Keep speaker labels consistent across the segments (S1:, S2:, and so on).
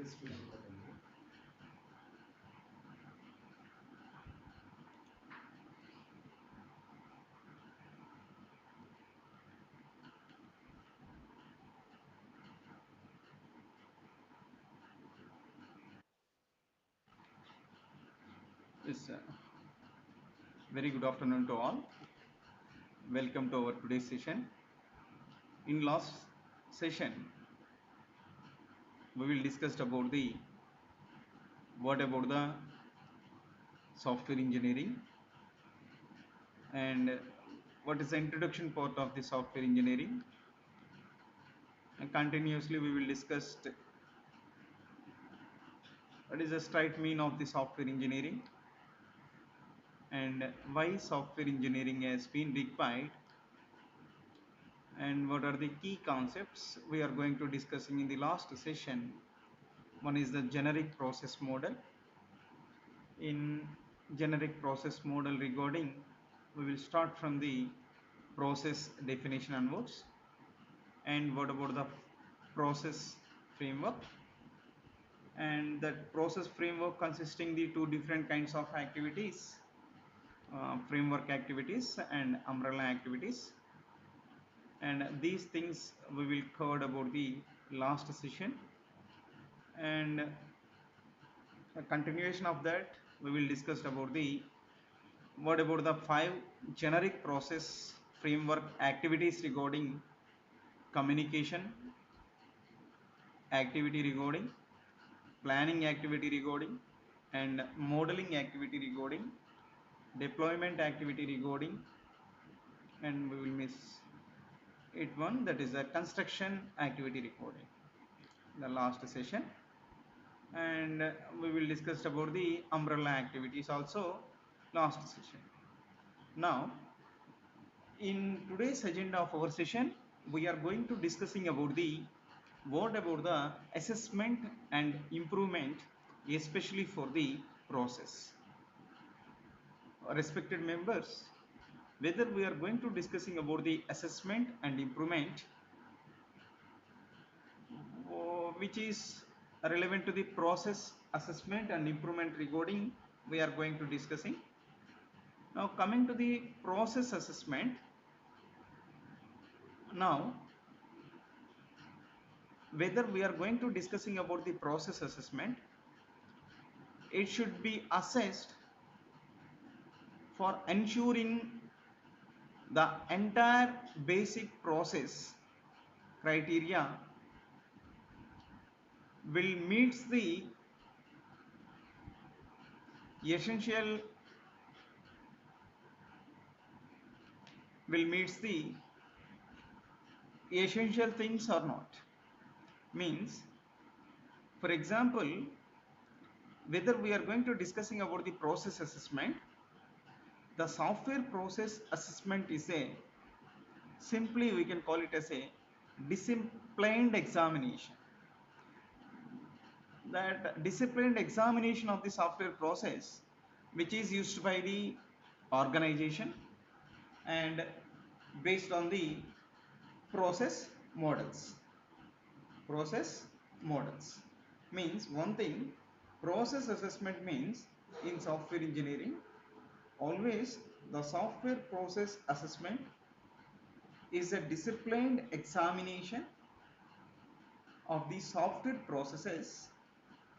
S1: Yes, very good afternoon to all. Welcome to our today's session. In last session, we will discuss about what about the software engineering and what is the introduction part of the software engineering. And continuously, we will discuss what is the straight mean of the software engineering and why software engineering has been required and what are the key concepts we are going to discussing in the last session. One is the generic process model. In generic process model regarding, we will start from the process definition onwards. And what about the process framework? And that process framework consisting the two different kinds of activities, framework activities and umbrella activities. And these things we will cover about the last session. And a continuation of that, we will discuss about the what about the 5 generic process framework activities regarding communication, activity regarding, planning activity regarding, and modeling activity regarding, deployment activity regarding, and we will miss it one, that is the construction activity recording, the last session. And we will discuss about the umbrella activities also last session. Now, in today's agenda of our session, we are going to discussing about the what about the assessment and improvement, especially for the process. Respected members, whether we are going to discussing about the assessment and improvement, which is relevant to the process assessment and improvement regarding, we are going to discussing. Now coming to the process assessment, now whether we are going to discussing about the process assessment, it should be assessed for ensuring the entire basic process criteria will meets the essential things or not. Means, for example, whether we are going to discussing about the process assessment, the software process assessment is a, simply we can call it as a disciplined examination. That disciplined examination of the software process, which is used by the organization and based on the process models. Process models means one thing, process assessment means in software engineering, always the software process assessment is a disciplined examination of the software processes,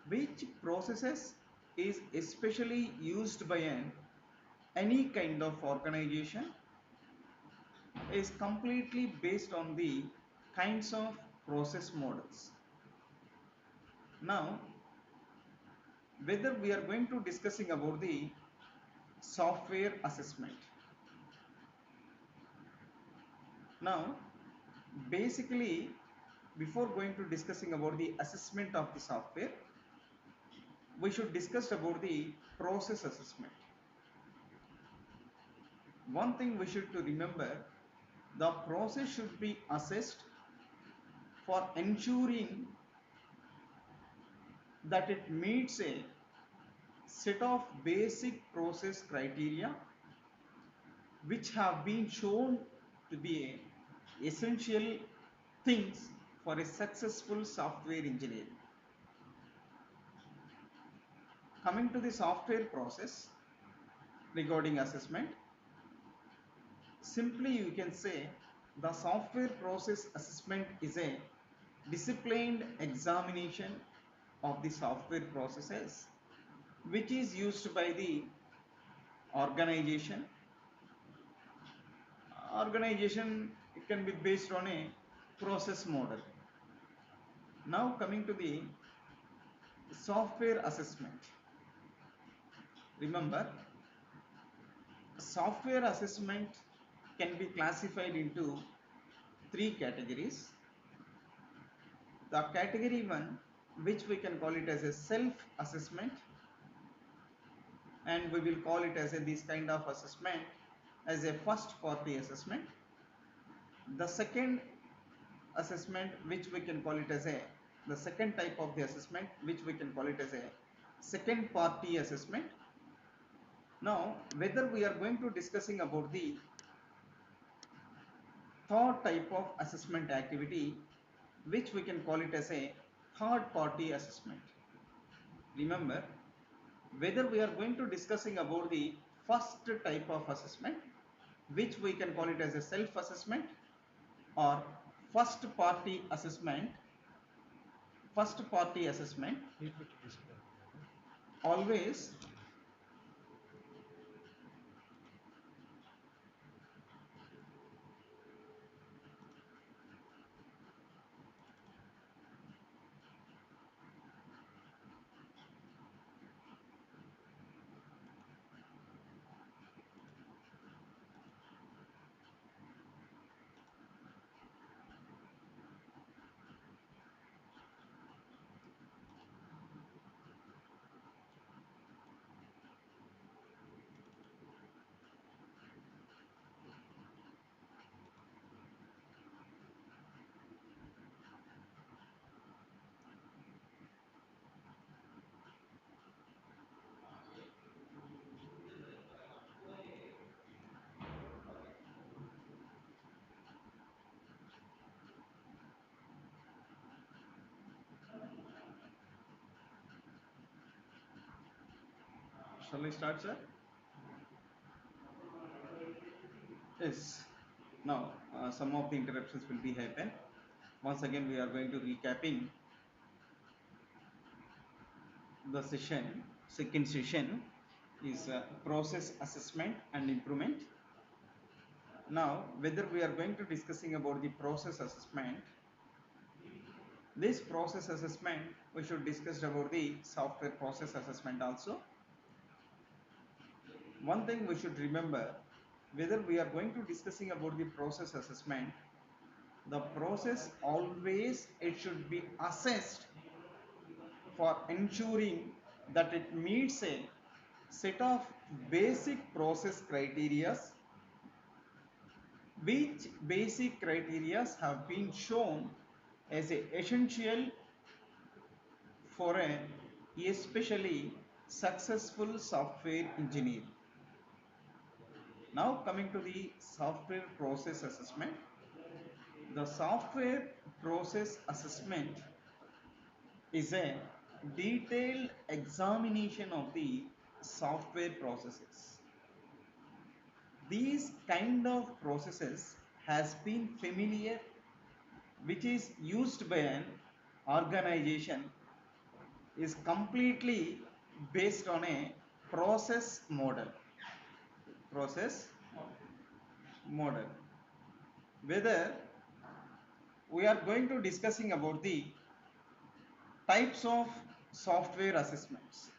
S1: which processes is especially used by any kind of organization, is completely based on the kinds of process models. Now, whether we are going to discussing about the software assessment. Now, basically, before going to discussing about the assessment of the software, we should discuss about the process assessment. One thing we should to remember, the process should be assessed for ensuring that it meets a set of basic process criteria which have been shown to be essential things for a successful software engineering. Coming to the software process regarding assessment, simply you can say the software process assessment is a disciplined examination of the software processes which is used by the organization. It can be based on a process model. Now coming to the software assessment. Remember, software assessment can be classified into three categories. The category 1, which we can call it as a self assessment, and we will call it as this kind of assessment as a first party assessment. The second assessment, which we can call it as the second type of the assessment, which we can call it as a second party assessment. Now whether we are going to discussing about the third type of assessment activity, which we can call it as a third party assessment. Remember, whether we are going to discussing about the first type of assessment, which we can call it as a self assessment, or first party assessment, always shall I start, sir? Yes. Now some of the interruptions will be happen. Once again we are going to recapping the session. Second session is process assessment and improvement. Now whether we are going to discussing about the process assessment, this process assessment we should discuss about the software process assessment also. One thing we should remember, whether we are going to discussing about the process assessment, the process always it should be assessed for ensuring that it meets a set of basic process criteria, which basic criteria have been shown as essential for a especially successful software engineer. Now coming to the software process assessment. The software process assessment is a detailed examination of the software processes. These kind of processes has been familiar, which is used by an organization, is completely based on a process model. Whether we are going to discussing about the types of software assessments.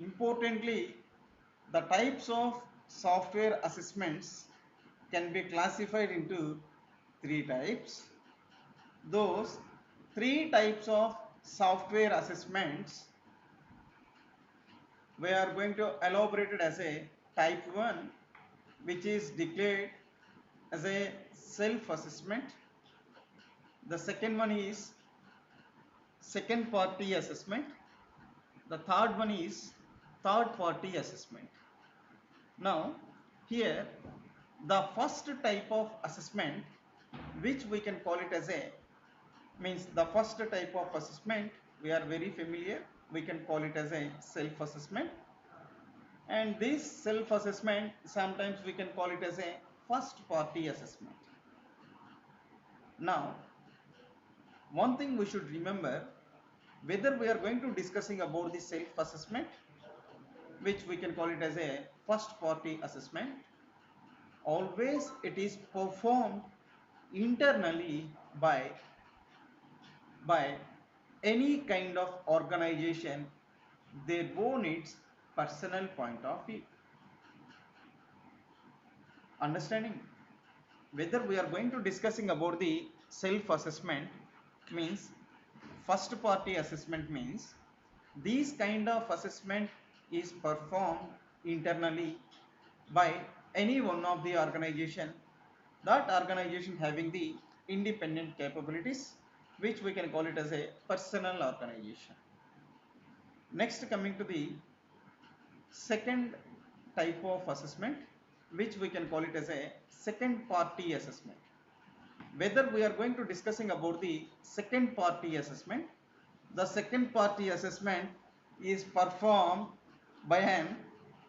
S1: Importantly, the types of software assessments can be classified into three types. Those three types of software assessments we are going to elaborate it as a type 1, which is declared as a self-assessment. The second one is second party assessment. The third one is third party assessment. Now here the first type of assessment, which we can call it as a, means the first type of assessment we are very familiar, we can call it as a self-assessment, and this self-assessment sometimes we can call it as a first party assessment. Now, one thing we should remember, whether we are going to discussing about the self-assessment, which we can call it as a first party assessment, always it is performed internally by any kind of organization, their own its personal point of view. Understanding? Whether we are going to discussing about the self-assessment means first party assessment means these kind of assessment is performed internally by any one of the organization, that organization having the independent capabilities, which we can call it as a personal organization. Next, coming to the second type of assessment, which we can call it as a second party assessment. Whether we are going to discussing about the second party assessment, the second party assessment is performed by an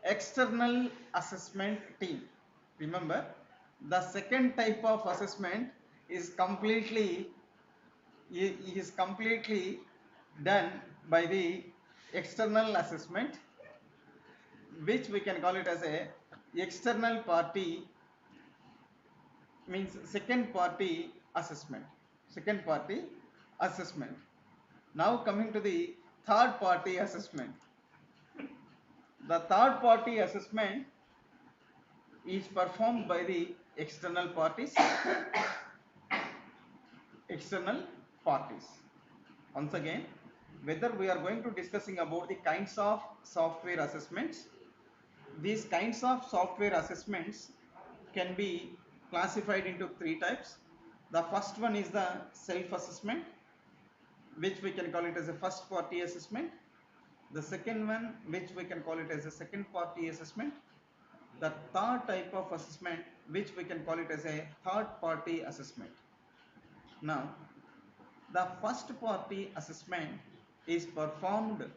S1: external assessment team. Remember, the second type of assessment is completely done by the external assessment, which we can call it as a external party, means second party assessment. Second party assessment. Now coming to the third party assessment. The third party assessment is performed by the external parties. External parties. Once again, whether we are going to discussing about the kinds of software assessments, these kinds of software assessments can be classified into three types. The first one is the self-assessment, which we can call it as a first party assessment. The second one, which we can call it as a second party assessment. The third type of assessment, which we can call it as a third party assessment. Now, the first party assessment is performed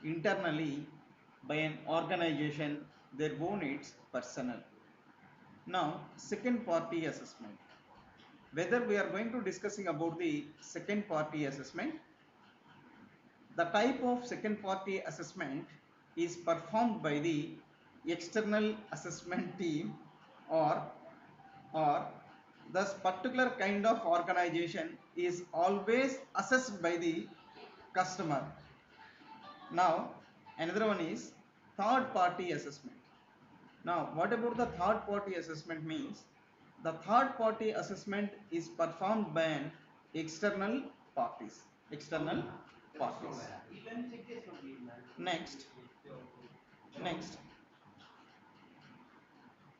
S1: internally by an organization, their own its personnel. Now, second party assessment. Whether we are going to discussing about the second party assessment, the type of second party assessment is performed by the external assessment team, or this particular kind of organization is always assessed by the customer. Now, another one is third party assessment. Now, what about the third party assessment means? The third party assessment is performed by an external parties. External parties. Next, next,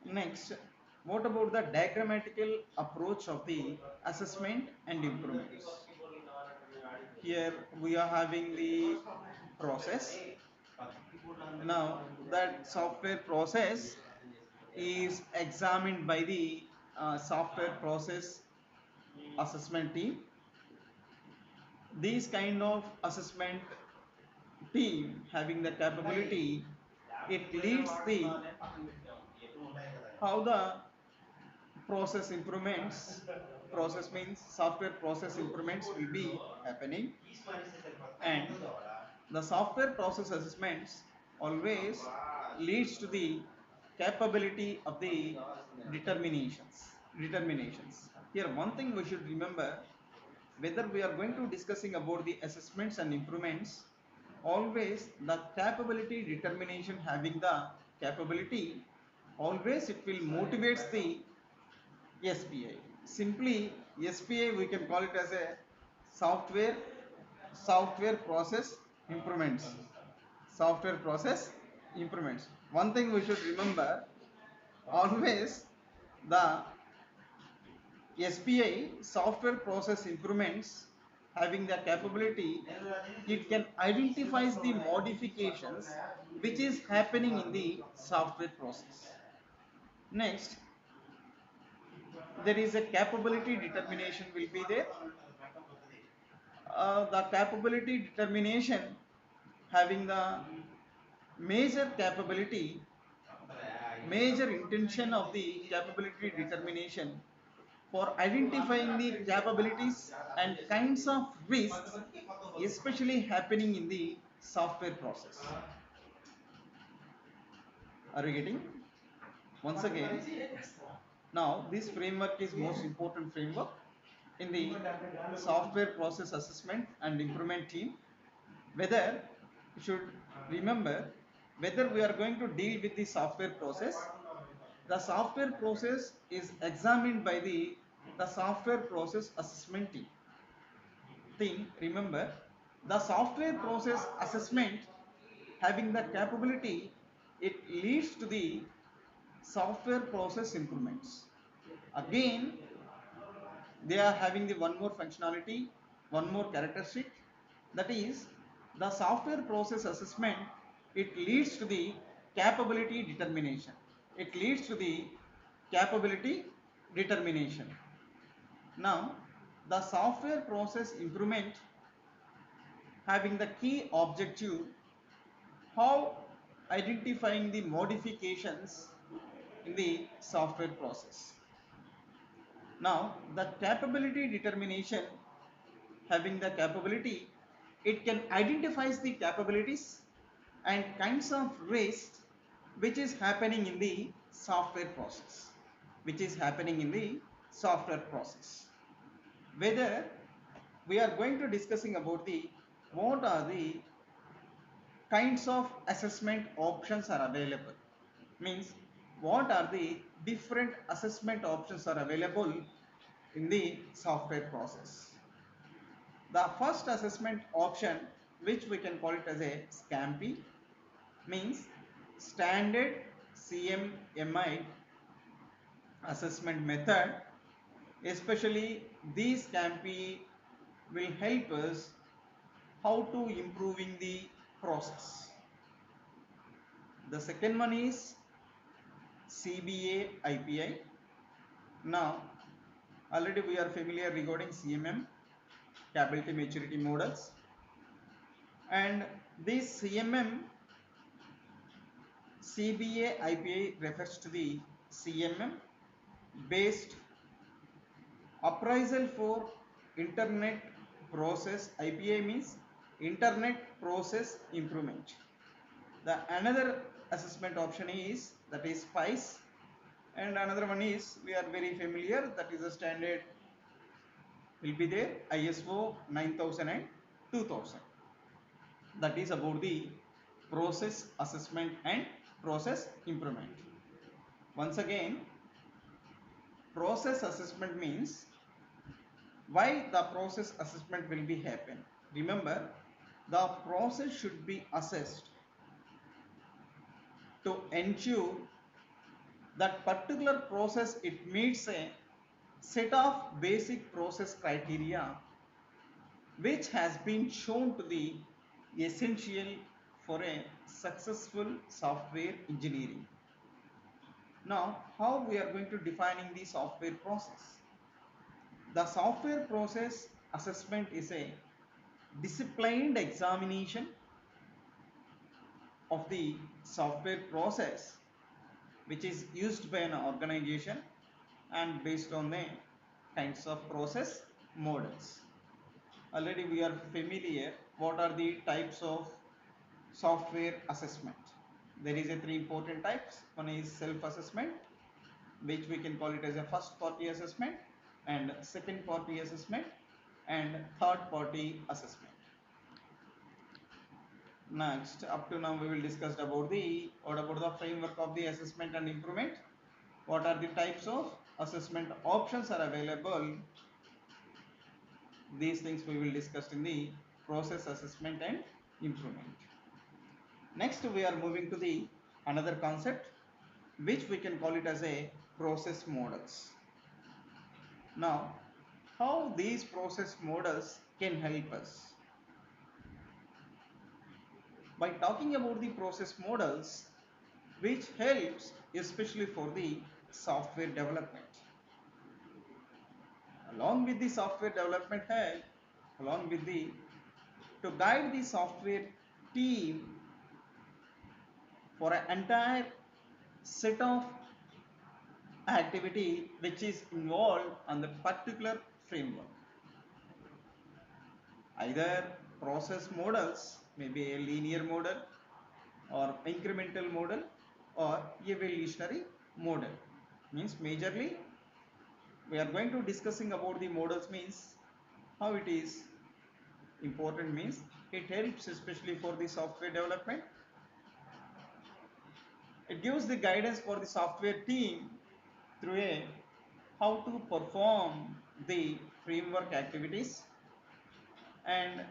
S1: next. What about the diagrammatical approach of the assessment and improvements? Here we are having the process. Now, that software process is examined by the software process assessment team. These kind of assessment team having the capability, it leads the how the process improvements, process means software process improvements will be happening, and the software process assessments always leads to the capability of the determinations. Here one thing we should remember, whether we are going to discussing about the assessments and improvements, always the capability determination having the capability, always it will motivates the SPI. Simply SPI we can call it as a software process improvements. Software process improvements. One thing we should remember, always the SPI software process improvements having the capability, it can identify the modifications which is happening in the software process. Next, there is a capability determination will be there. The capability determination having the major capability, major intention of the capability determination for identifying the capabilities and kinds of risks especially happening in the software process. Are you getting? Once again, now this framework is most important framework in the software process assessment and improvement team. Whether you should remember whether we are going to deal with the software process. The software process is examined by the software process assessment team. Remember, the software process assessment having the capability, it leads to the software process improvements. Again, they are having the one more functionality, one more characteristic, that is the software process assessment, it leads to the capability determination. It leads to the capability determination. Now, the software process improvement having the key objective how identifying the modifications in the software process. Now, the capability determination having the capability, it can identify the capabilities and kinds of risks which is happening in the software process, which is happening in the software process. Whether we are going to discussing about the what are the kinds of assessment options are available, means what are the different assessment options are available in the software process. The first assessment option, which we can call it as a SCAMP, means standard CMMI assessment method. Especially these SCAMP will help us how to improving the process. The second one is CBA IPI. Now, already we are familiar regarding CMM, capability maturity models, and this CMM CBA IPI refers to the CMM based appraisal for internet process. IPI means internet process improvement. The another assessment option is that is SPICE, and another one is we are very familiar, that is a standard will be there, ISO 9000 and 2000. That is about the process assessment and process improvement. Once again, process assessment means why the process assessment will be happen. Remember, the process should be assessed to ensure that particular process it meets a set of basic process criteria which has been shown to be essential for a successful software engineering. Now, how we are going to defining the software process? The software process assessment is a disciplined examination of the software process which is used by an organization and based on the kinds of process models. Already we are familiar what are the types of software assessment. There is a three important types. One is self-assessment, which we can call it as a first party assessment, and second party assessment, and third party assessment. Next, up to now we will discuss about the framework of the assessment and improvement. What are the types of assessment options are available? These things we will discuss in the process assessment and improvement. Next, we are moving to the another concept which we can call it as a process models. Now, how these process models can help us? By talking about the process models which helps especially for the software development. Along with the software development help, along with the to guide the software team for an entire set of activity which is involved on the particular framework. Either process models, maybe a linear model or incremental model or evolutionary model. Means majorly we are going to discussing about the models, means how it is important, means it helps especially for the software development. It gives the guidance for the software team through a how to perform the framework activities, and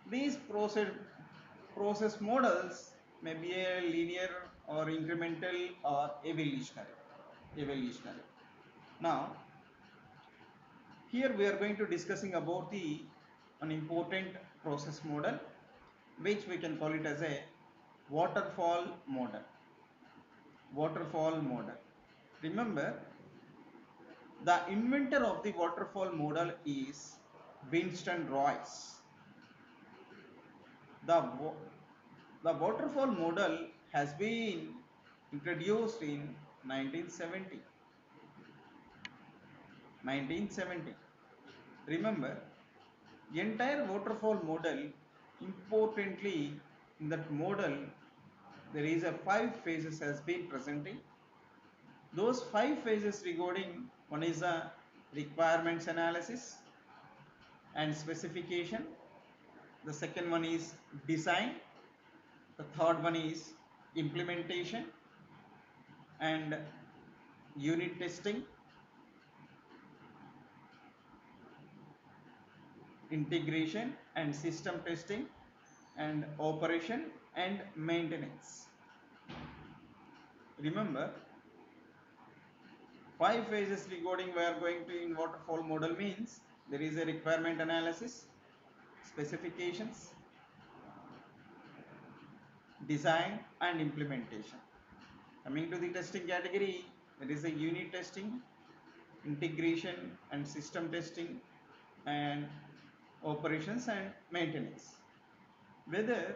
S1: these process models may be a linear or incremental or evolutionary. Now here we are going to discussing about the an important process model which we can call it as a waterfall model. Remember, the inventor of the waterfall model is Winston Royce. The waterfall model has been introduced in 1970. Remember, the entire waterfall model, importantly in that model there is a 5 phases has been presenting. Those 5 phases regarding, one is a requirements analysis and specification, the second one is design, the third one is implementation and unit testing, integration and system testing, and operation and maintenance. Remember, 5 phases regarding we are going to in waterfall model means there is a requirement analysis, specifications, design and implementation. Coming to the testing category, there is a unit testing, integration and system testing, and operations and maintenance. Whether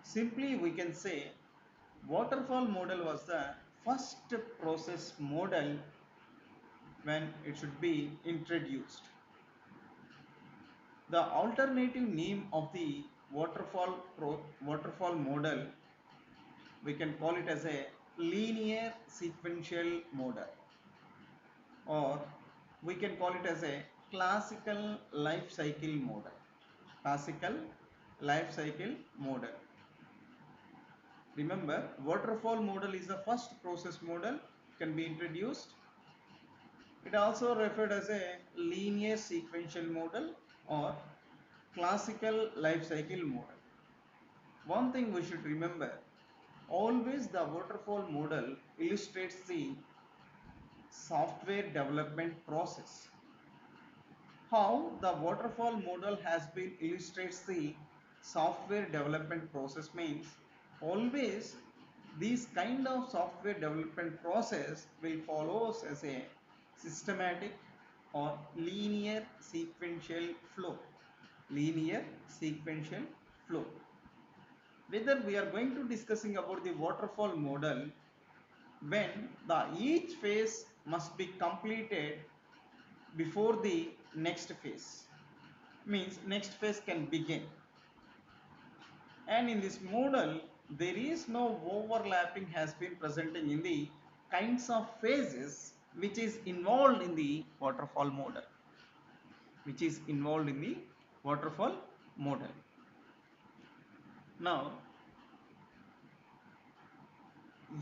S1: simply we can say waterfall model was the first process model when it should be introduced. The alternative name of the waterfall model, we can call it as a linear sequential model, or we can call it as a classical life cycle model. Remember, waterfall model is the first process model can be introduced. It also referred as a linear sequential model or classical life cycle model. One thing we should remember, always the waterfall model illustrates the software development process. How the waterfall model has been illustrates the software development process means, always this kind of software development process will follow as a systematic or linear sequential flow. Whether we are going to discussing about the waterfall model when the each phase must be completed before the next phase, means next phase can begin, and in this model there is no overlapping has been presenting in the kinds of phases which is involved in the waterfall model. Now,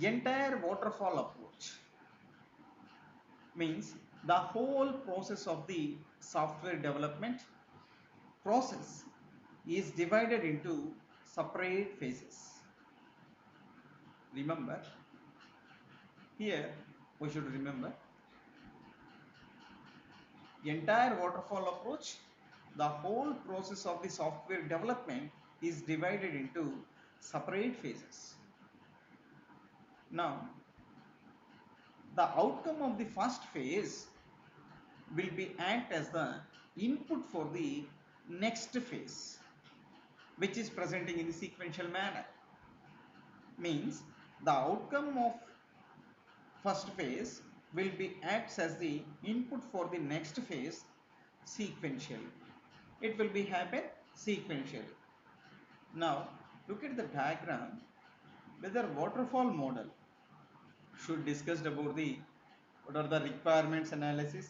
S1: entire waterfall approach means the whole process of the software development process is divided into separate phases. Remember, here we should remember entire waterfall approach, the whole process of the software development is divided into separate phases. Now, the outcome of the first phase will be act as the input for the next phase. which is presenting in the sequential manner. Means the outcome of first phase will be acts as the input for the next phase sequentially. It will be happen sequentially. Now look at the diagram. Whether waterfall model should discuss about the what are the requirements analysis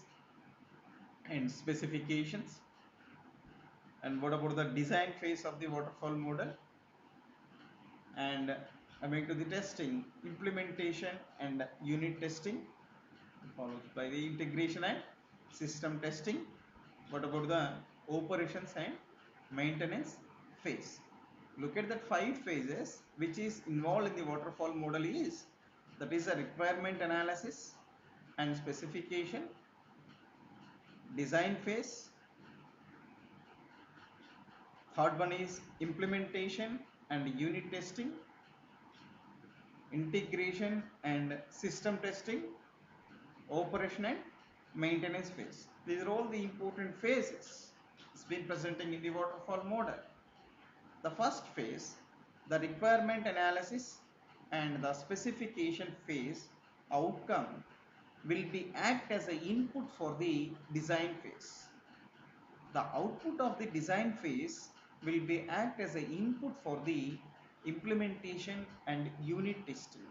S1: and specifications, and what about the design phase of the waterfall model, and coming to the testing, implementation and unit testing, followed by the integration and system testing. What about the operations and maintenance phase? Look at that 5 phases which is involved in the waterfall model is, that is a requirement analysis and specification, design phase, third one is implementation and unit testing, integration and system testing, operation and maintenance phase. These are all the important phases. It's been presenting in the waterfall model. The first phase, the requirement analysis and the specification phase outcome will be act as an input for the design phase. The output of the design phase will be act as an input for the implementation and unit testing.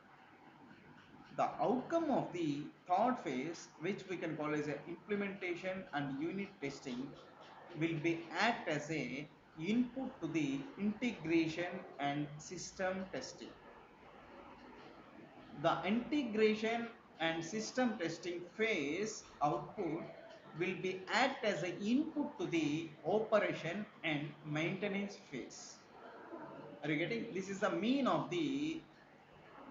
S1: The outcome of the third phase, which we can call as a implementation and unit testing, will be act as a input to the integration and system testing. The integration and system testing phase output will be act as an input to the operation and maintenance phase. Are you getting? This is the mean of the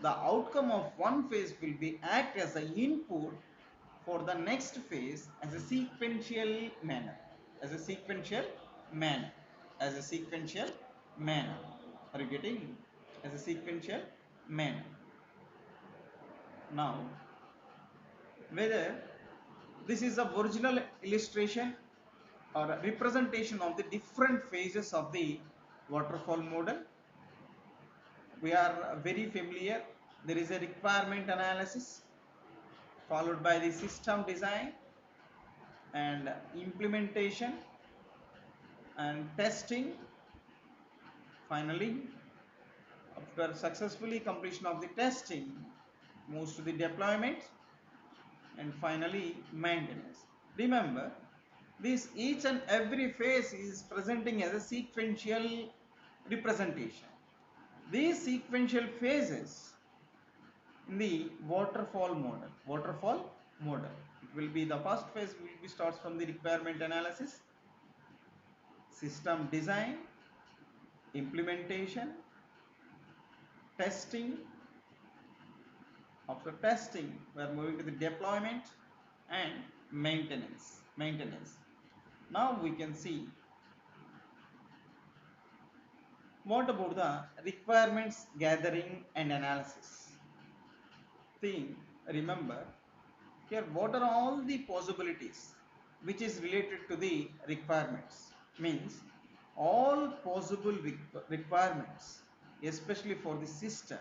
S1: outcome of one phase will be act as an input for the next phase as a sequential manner. As a sequential manner. As a sequential manner. Are you getting? As a sequential manner. Now, whether this is a original illustration or a representation of the different phases of the waterfall model, we are very familiar. There is a requirement analysis followed by the system design and implementation and testing. Finally, after successfully completion of the testing, moves to the deployment and finally maintenance. Remember, this each and every phase is presenting as a sequential representation. These sequential phases in the waterfall model, it will be the first phase will be starts from the requirement analysis, system design, implementation, testing. After testing, we are moving to the deployment and maintenance. Now we can see what about the requirements gathering and analysis. Remember here, what are all the possibilities which is related to the requirements? Means all possible requirements, especially for the system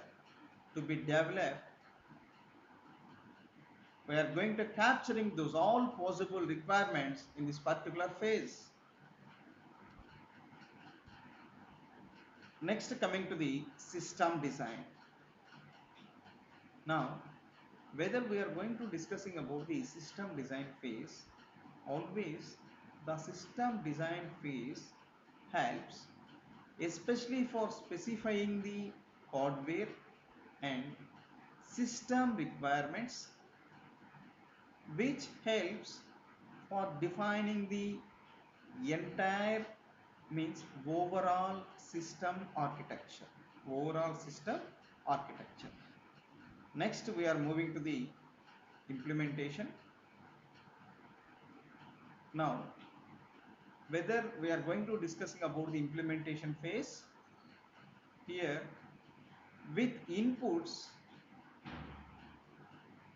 S1: to be developed, we are going to capturing those all possible requirements in this particular phase. Next, coming to the system design. Now, whether we are going to discussing about the system design phase, always the system design phase helps, especially for specifying the hardware and system requirements, which helps for defining the entire means overall system architecture. Next, we are moving to the implementation. Now, whether we are going to discussing about the implementation phase, here with inputs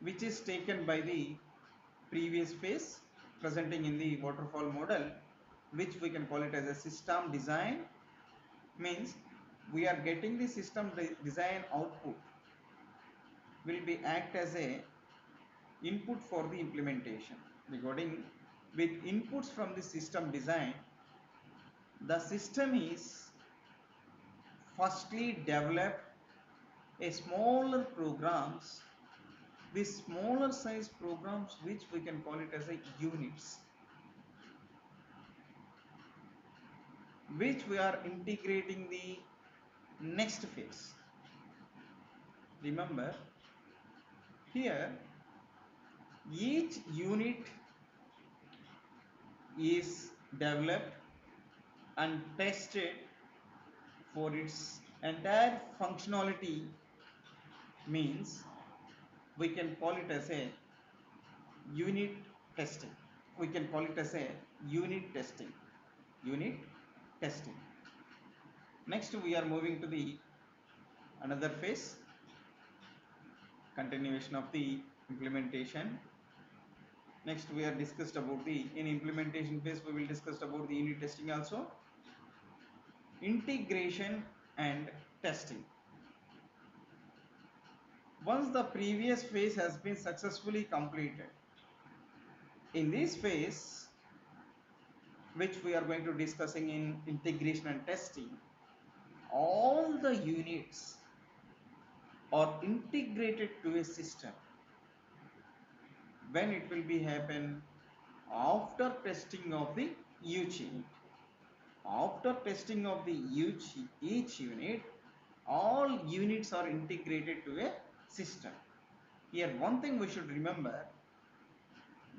S1: which is taken by the previous phase presenting in the waterfall model, which we can call it as a system design means we are getting the system design output will be act as a input for the implementation. Regarding with inputs from the system design, the system is firstly develop a smaller programs, the smaller size programs which we can call it as a units, which we are integrating the next phase. Remember here each unit is developed and tested for its entire functionality, means we can call it as a unit testing. We can call it as a unit testing. Unit testing. Next we are moving to the another phase, continuation of the implementation. Next we are discussed about the in implementation phase we will discuss about the unit testing also, integration and testing. Once the previous phase has been successfully completed, in this phase which we are going to discussing in integration and testing, all the units are integrated to a system. When it will be happen? After testing of the each unit. After testing of the each unit, all units are integrated to a system. Here one thing we should remember,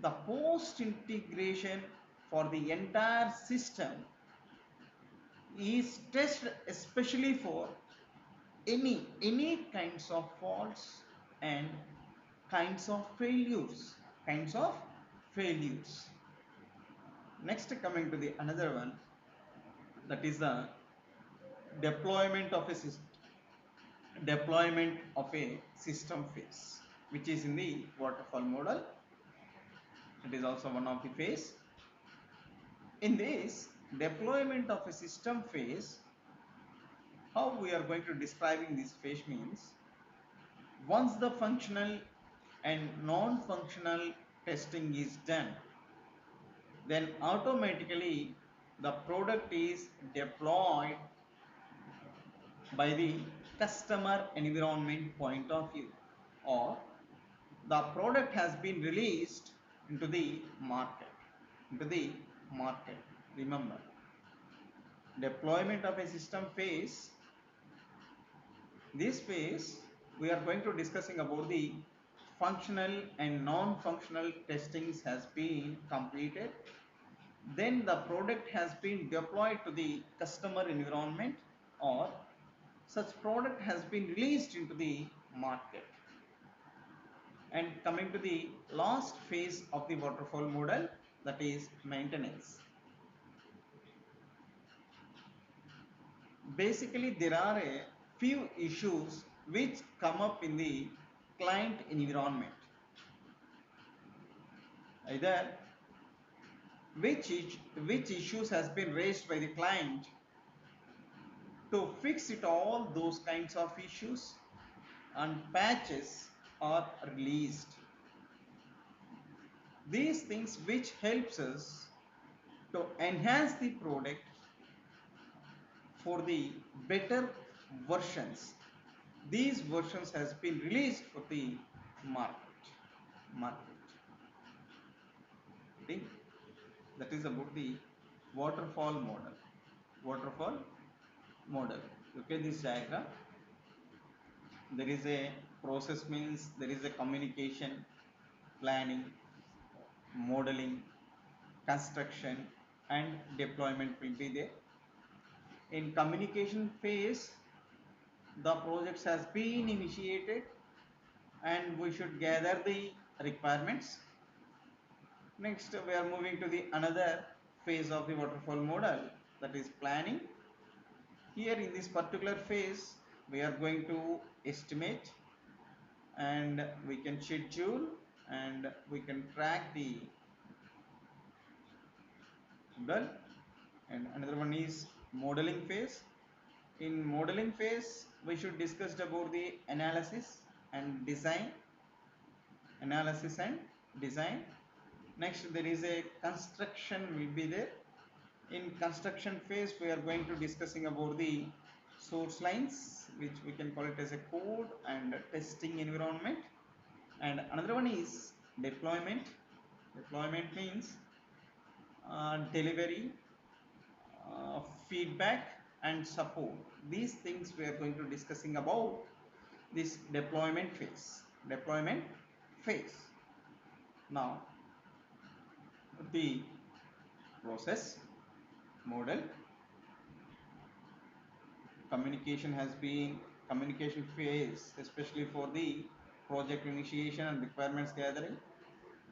S1: the post integration for the entire system is tested especially for any kinds of faults and kinds of failures. Next coming to the another one, that is the deployment of a system phase, which is in the waterfall model. It is also one of the phase. In this deployment of a system phase, how we are going to describing this phase means, once the functional and non-functional testing is done, then automatically the product is deployed by the customer environment point of view, or the product has been released into the market. Remember, deployment of a system phase, this phase we are going to discussing about the functional and non-functional testings has been completed, then the product has been deployed to the customer environment, or such product has been released into the market. And coming to the last phase of the waterfall model, that is maintenance. Basically there are a few issues which come up in the client environment, either which issues has been raised by the client. To fix it, all those kinds of issues and patches are released. These things which helps us to enhance the product for the better versions. These versions has been released for the market. Okay? That is about the waterfall model. Look at this diagram. There is a process, means there is a communication, planning, modeling, construction and deployment will be there. In communication phase, the projects has been initiated and we should gather the requirements. Next we are moving to the another phase of the waterfall model, that is planning. Here in this particular phase we are going to estimate and we can schedule and we can track the model. And another one is modeling phase. In modeling phase, we should discuss about the analysis and design. Analysis and design. Next, there is a construction will be there. In construction phase, we are going to discussing about the source lines, which we can call it as a code and testing environment. And another one is deployment. Deployment means delivery, feedback and support. These things we are going to discussing about this deployment phase. Deployment phase. Now, the process model communication phase, especially for the project initiation and requirements gathering.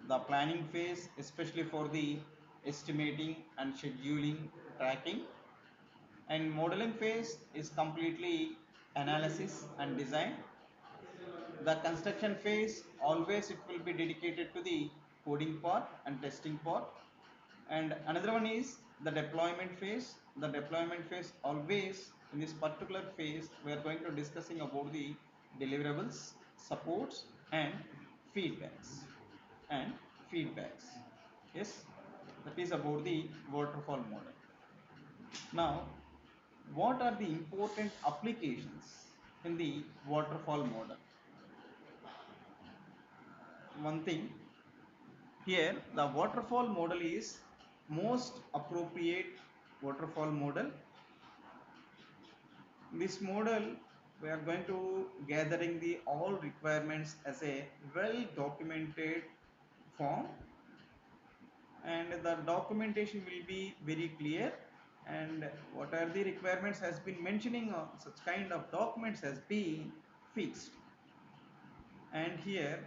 S1: The planning phase, especially for the estimating and scheduling tracking. And modeling phase is completely analysis and design. The construction phase, always it will be dedicated to the coding part and testing part. And another one is the deployment phase. The deployment phase, always in this particular phase we are going to discussing about the deliverables, supports and feedbacks. Yes, that is about the waterfall model. Now, what are the important applications in the waterfall model? One thing here, the waterfall model is most appropriate waterfall model. This model, we are going to gathering the all requirements as a well documented form, and the documentation will be very clear, and what are the requirements has been mentioning on such kind of documents has been fixed. And here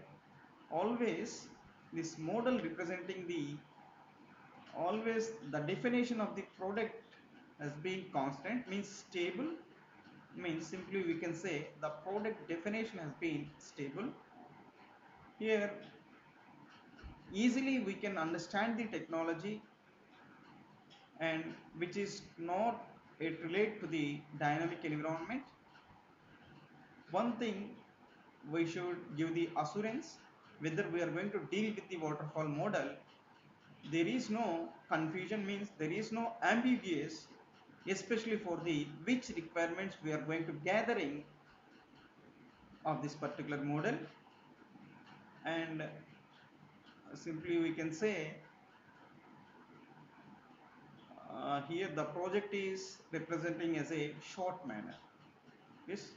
S1: always this model representing the always the definition of the product as being constant means stable, means simply we can say the product definition has been stable. Here easily we can understand the technology, and which is not it relate to the dynamic environment. One thing we should give the assurance whether we are going to deal with the waterfall model, there is no confusion, means there is no ambiguous, especially for the which requirements we are going to gathering of this particular model. And simply we can say here the project is representing as a short manner. Yes,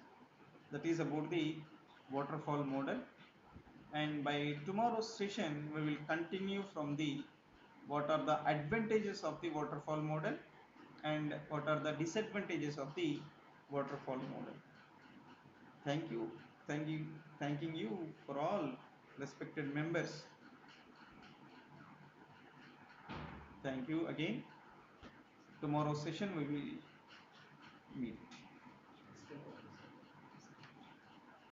S1: that is about the waterfall model. And by tomorrow's session we will continue from the what are the advantages of the waterfall model and what are the disadvantages of the waterfall model. Thank you, thanking you for all respected members. Thank you again. Tomorrow's session we will meet.